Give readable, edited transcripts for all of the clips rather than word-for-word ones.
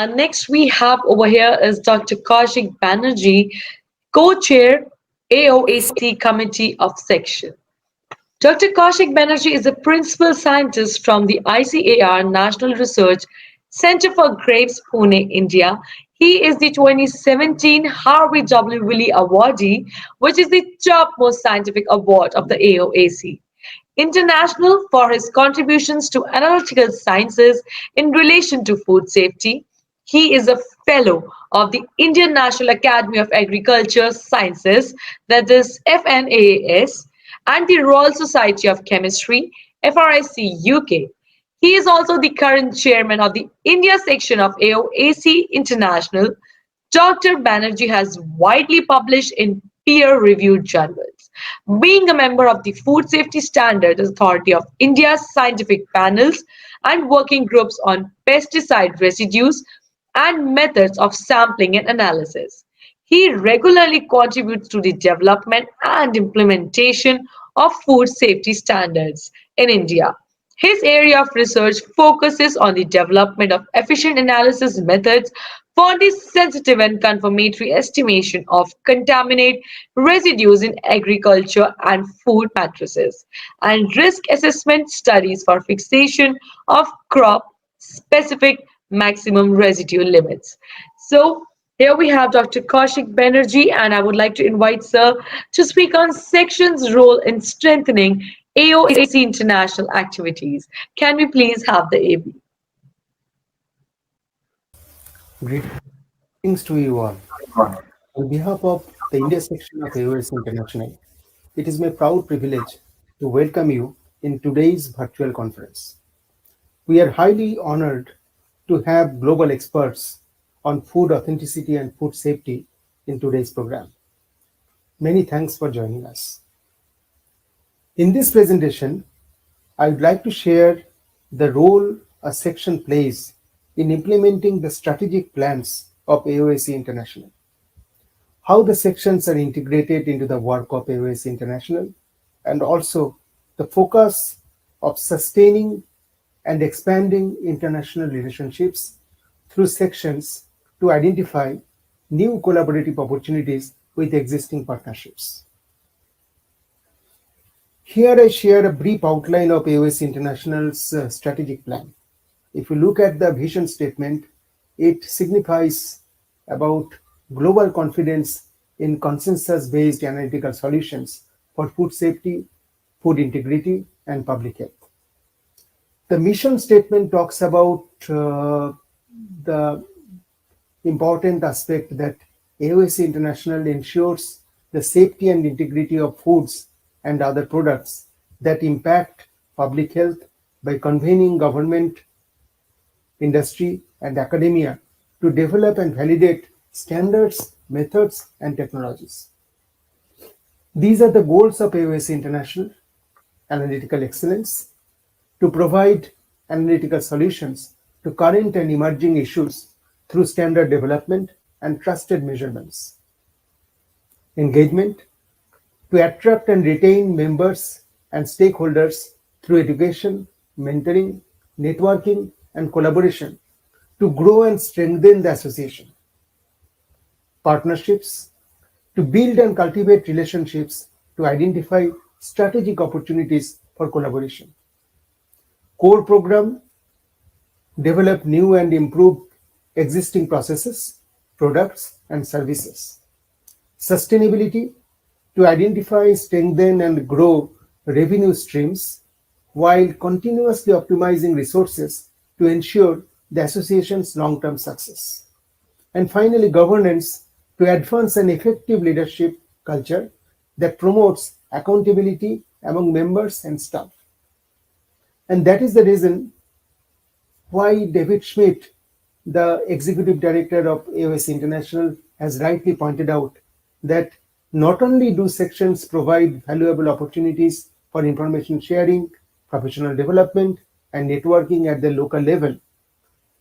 Next, we have over here is Dr. Kaushik Banerjee, co-chair AOAC Committee of Section. Dr. Kaushik Banerjee is a principal scientist from the ICAR-National Research Centre for Grapes, Pune, India. He is the 2017 Harvey W. Wiley awardee, which is the topmost scientific award of the AOAC International for his contributions to analytical sciences in relation to food safety. He is a fellow of the Indian National Academy of Agriculture Sciences, that is FNAAS, and the Royal Society of Chemistry, FRSC UK. He is also the current chairman of the India section of AOAC International. Dr. Banerjee has widely published in peer-reviewed journals, being a member of the Food Safety Standards Authority of India's scientific panels and working groups on pesticide residues and methods of sampling and analysis. He regularly contributes to the development and implementation of food safety standards in India. His area of research focuses on the development of efficient analysis methods for the sensitive and confirmatory estimation of contaminant residues in agriculture and food matrices, and risk assessment studies for fixation of crop specific maximum residue limits. So, here we have Dr. Kaushik Banerjee, and I would like to invite Sir to speak on Section's role in strengthening AOAC international activities. Can we please have the AB? Greetings to you all. On behalf of the India section of AOAC International, it is my proud privilege to welcome you in today's virtual conference. We are highly honored to have global experts on food authenticity and food safety in today's program. Many thanks for joining us. In this presentation, I would like to share the role a section plays in implementing the strategic plans of AOAC International, how the sections are integrated into the work of AOAC International, and also the focus of sustaining and expanding international relationships through sections to identify new collaborative opportunities with existing partnerships. Here I share a brief outline of AOAC International's strategic plan. If you look at the vision statement, it signifies about global confidence in consensus-based analytical solutions for food safety, food integrity, and public health. The mission statement talks about the important aspect that AOAC International ensures the safety and integrity of foods and other products that impact public health by convening government, industry, and academia to develop and validate standards, methods, and technologies. These are the goals of AOAC International: analytical excellence, to provide analytical solutions to current and emerging issues through standard development and trusted measurements. Engagement, to attract and retain members and stakeholders through education, mentoring, networking, and collaboration to grow and strengthen the association. Partnerships, to build and cultivate relationships to identify strategic opportunities for collaboration. Core program, develop new and improve existing processes, products, and services. Sustainability, to identify, strengthen, and grow revenue streams while continuously optimizing resources to ensure the association's long-term success. And finally, governance, to advance an effective leadership culture that promotes accountability among members and staff. And that is the reason why David Schmidt, the executive director of AOAC International, has rightly pointed out that not only do sections provide valuable opportunities for information sharing, professional development, and networking at the local level,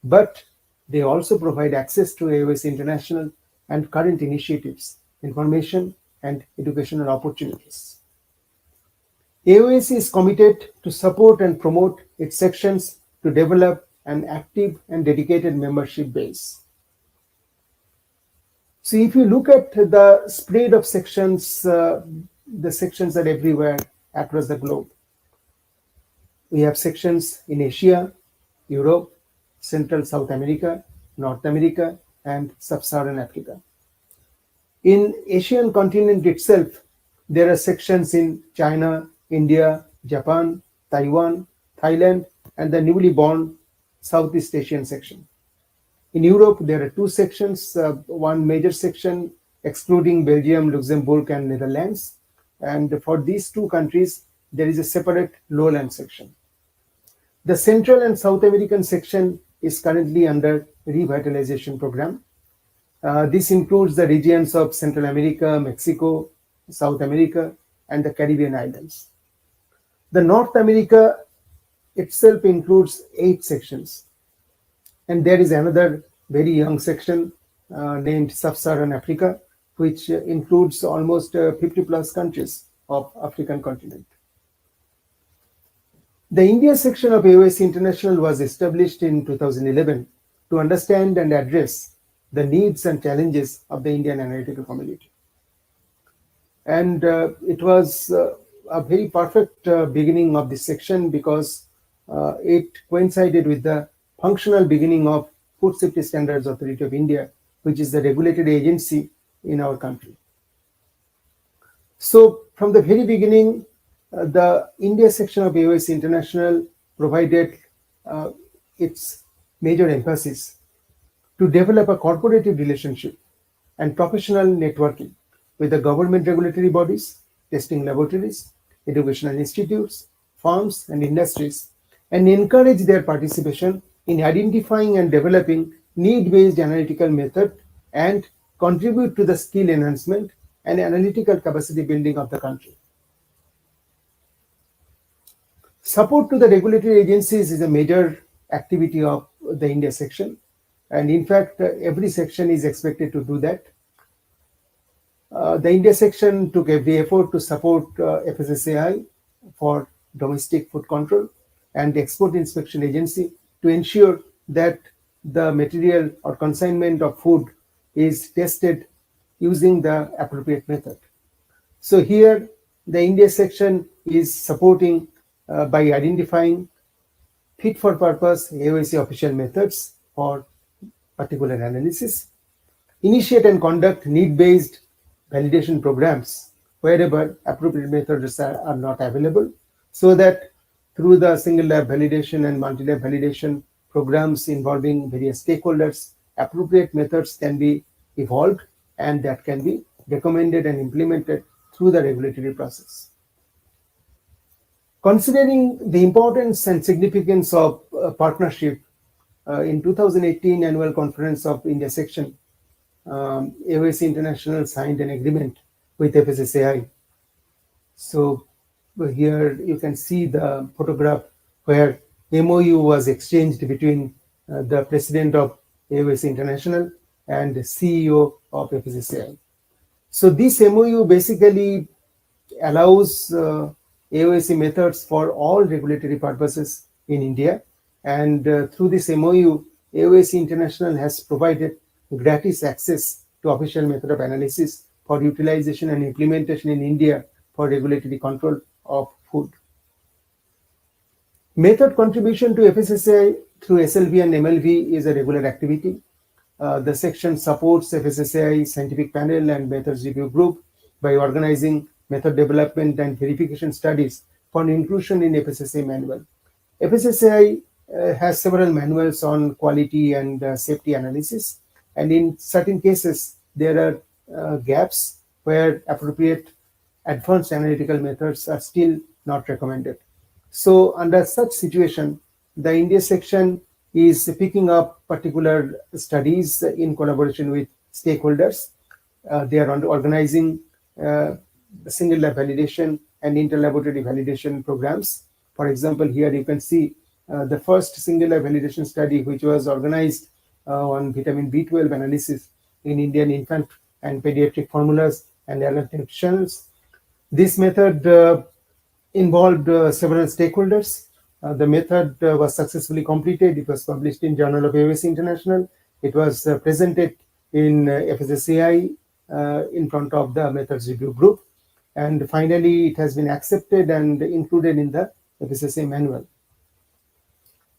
but they also provide access to AOAC International and current initiatives, information, and educational opportunities. AOAC is committed to support and promote its sections to develop an active and dedicated membership base. So if you look at the spread of sections, the sections are everywhere across the globe. We have sections in Asia, Europe, Central South America, North America, and Sub-Saharan Africa. In Asian continent itself, there are sections in China, India, Japan, Taiwan, Thailand, and the newly born Southeast Asian section. In Europe, there are two sections, one major section excluding Belgium, Luxembourg, and Netherlands. And for these two countries, there is a separate lowland section. The Central and South American section is currently under revitalization program. This includes the regions of Central America, Mexico, South America, and the Caribbean islands. The North America itself includes 8 sections. And there is another very young section named Sub-Saharan Africa, which includes almost 50 plus countries of African continent. The India section of AOAC International was established in 2011 to understand and address the needs and challenges of the Indian analytical community. And it was a very perfect beginning of this section because it coincided with the functional beginning of Food Safety Standards Authority of India, which is the regulatory agency in our country. So from the very beginning, the India section of AOAC International provided its major emphasis to develop a cooperative relationship and professional networking with the government regulatory bodies, testing laboratories, educational institutes, firms, and industries, and encourage their participation in identifying and developing need-based analytical method and contribute to the skill enhancement and analytical capacity building of the country. Support to the regulatory agencies is a major activity of the India section. And in fact, every section is expected to do that. The India section took every effort to support FSSAI for domestic food control and the Export Inspection Agency to ensure that the material or consignment of food is tested using the appropriate method. So here, the India section is supporting by identifying fit for purpose AOAC official methods for particular analysis, initiate and conduct need-based validation programs wherever appropriate methods are not available, so that through the single lab validation and multi-lab validation programs involving various stakeholders, appropriate methods can be evolved and that can be recommended and implemented through the regulatory process. Considering the importance and significance of partnership, in 2018 annual conference of India section, AOAC International signed an agreement with FSSAI. So here you can see the photograph where MOU was exchanged between the president of AOAC International and the CEO of FSSAI. So this MOU basically allows AOAC methods for all regulatory purposes in India. And through this MOU, AOAC International has provided gratis access to official method of analysis for utilization and implementation in India for regulatory control of food. Method contribution to FSSAI through SLV and MLV is a regular activity. The section supports FSSAI scientific panel and methods review group by organizing method development and verification studies for inclusion in FSSAI manual. FSSAI has several manuals on quality and safety analysis, and in certain cases there are gaps where appropriate advanced analytical methods are still not recommended. So under such situation, the India section is picking up particular studies in collaboration with stakeholders. They are organizing single lab validation and interlaboratory validation programs. For example, here you can see the first single lab validation study, which was organized on vitamin B12 analysis in Indian infant and pediatric formulas and allergen nutritionals. This method involved several stakeholders, The method was successfully completed. It was published in Journal of AOAC International. It was presented in FSSAI in front of the methods review group. And finally, it has been accepted and included in the FSSAI manual.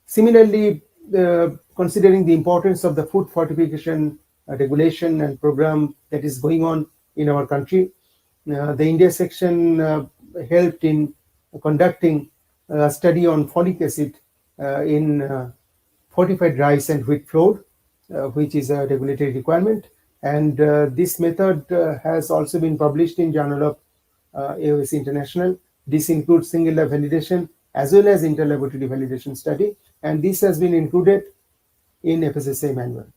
Similarly, considering the importance of the food fortification regulation and program that is going on in our country, the India section helped in conducting a study on folic acid in fortified rice and wheat flour, which is a regulatory requirement. And this method has also been published in Journal of AOAC International. This includes single lab validation as well as interlaboratory validation study, and this has been included in FSSAI manual.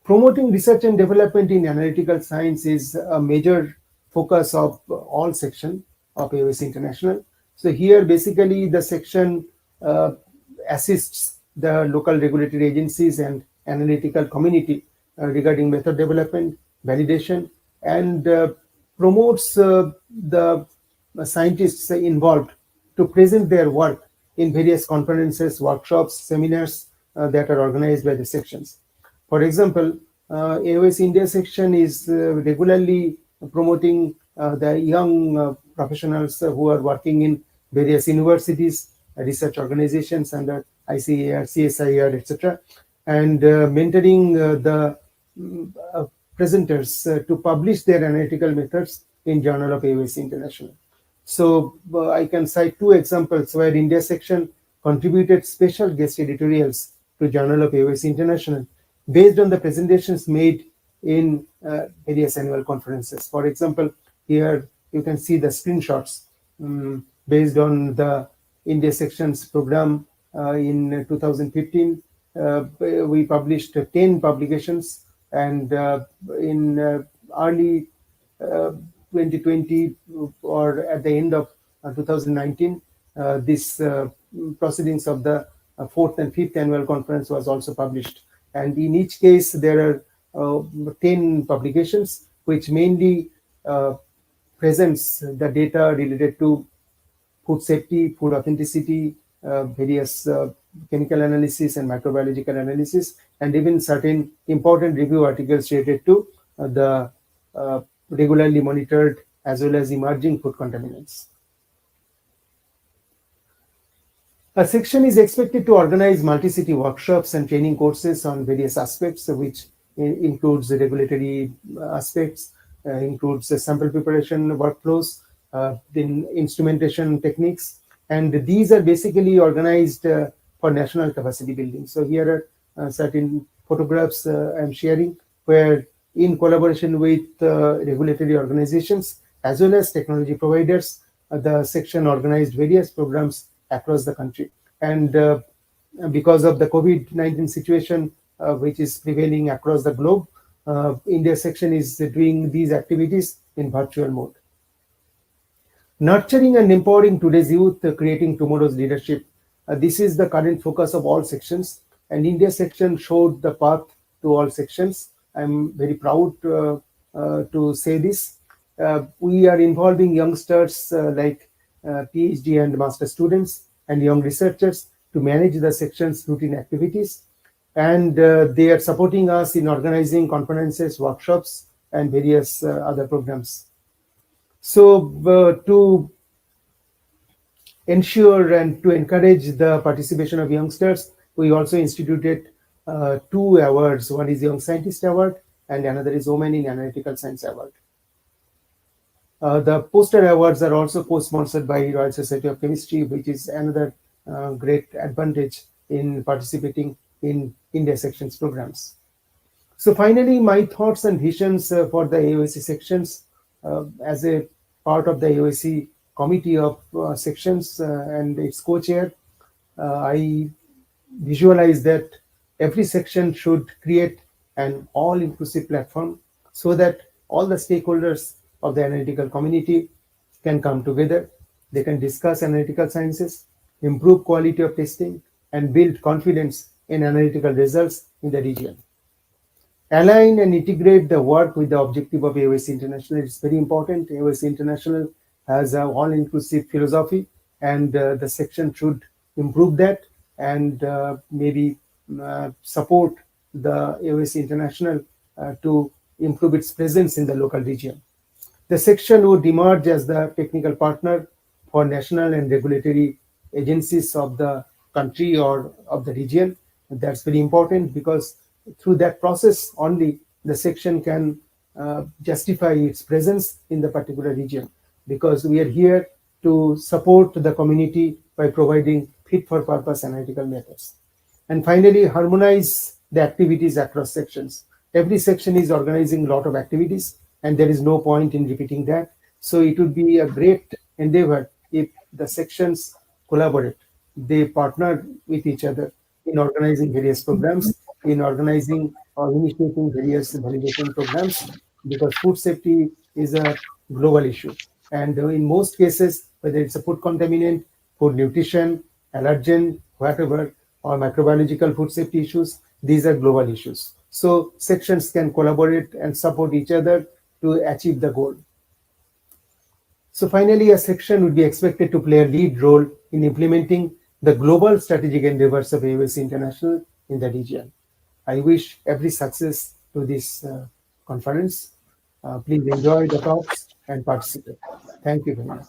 Promoting research and development in analytical science is a major focus of all section of AOAC International. So here basically the section assists the local regulatory agencies and analytical community regarding method development, validation, and promotes the scientists involved to present their work in various conferences, workshops, seminars that are organized by the sections. For example, AOS India section is regularly promoting the young professionals who are working in various universities, research organizations under ICAR, CSIR, etc., and mentoring the presenters to publish their analytical methods in Journal of AOS International. So I can cite two examples where India section contributed special guest editorials to Journal of AOS International based on the presentations made in various annual conferences. For example, here you can see the screenshots based on the India section's program in 2015. We published 10 publications, and in early 2020 or at the end of 2019, this proceedings of the fourth and fifth annual conference was also published. And in each case, there are 10 publications, which mainly presents the data related to food safety, food authenticity, various chemical analysis and microbiological analysis, and even certain important review articles related to the regularly monitored as well as emerging food contaminants. A section is expected to organize multi-city workshops and training courses on various aspects, which includes the regulatory aspects, includes the sample preparation workflows, then instrumentation techniques, and these are basically organized for national capacity building. So here are certain photographs I'm sharing, where in collaboration with regulatory organizations as well as technology providers, the section organized various programs across the country. And because of the COVID-19 situation, which is prevailing across the globe, India section is doing these activities in virtual mode. Nurturing and empowering today's youth, creating tomorrow's leadership. This is the current focus of all sections, and India section showed the path to all sections. I'm very proud to say this. We are involving youngsters like PhD and master students and young researchers to manage the section's routine activities. And they are supporting us in organizing conferences, workshops, and various other programs. So to ensure and to encourage the participation of youngsters, we also instituted two awards. One is Young Scientist Award and another is Women in Analytical Science Award. The poster awards are also co-sponsored by Royal Society of Chemistry, which is another great advantage in participating in India sections programs. So finally, my thoughts and visions for the AOAC sections as a part of the AOAC committee of sections and its co-chair. I visualize that every section should create an all-inclusive platform so that all the stakeholders of the analytical community can come together. They can discuss analytical sciences, improve quality of testing, and build confidence in analytical results in the region. Align and integrate the work with the objective of AOAC International. It's very important. AOAC International has an all-inclusive philosophy, and the section should improve that and maybe support the AOAC International to improve its presence in the local region. The section would emerge as the technical partner for national and regulatory agencies of the country or of the region. That's very important because through that process only the section can justify its presence in the particular region, because we are here to support the community by providing fit for purpose analytical methods. And finally, harmonize the activities across sections. Every section is organizing a lot of activities, and there is no point in repeating that. So it would be a great endeavor if the sections collaborate. They partner with each other in organizing various programs, in organizing or initiating various validation programs, because food safety is a global issue. And in most cases, whether it's a food contaminant, food nutrition, allergen, whatever, or microbiological food safety issues, these are global issues. So sections can collaborate and support each other to achieve the goal. So finally, a section would be expected to play a lead role in implementing the global strategic endeavors of AOAC International in the region. I wish every success to this conference. Please enjoy the talks and participate. Thank you very much.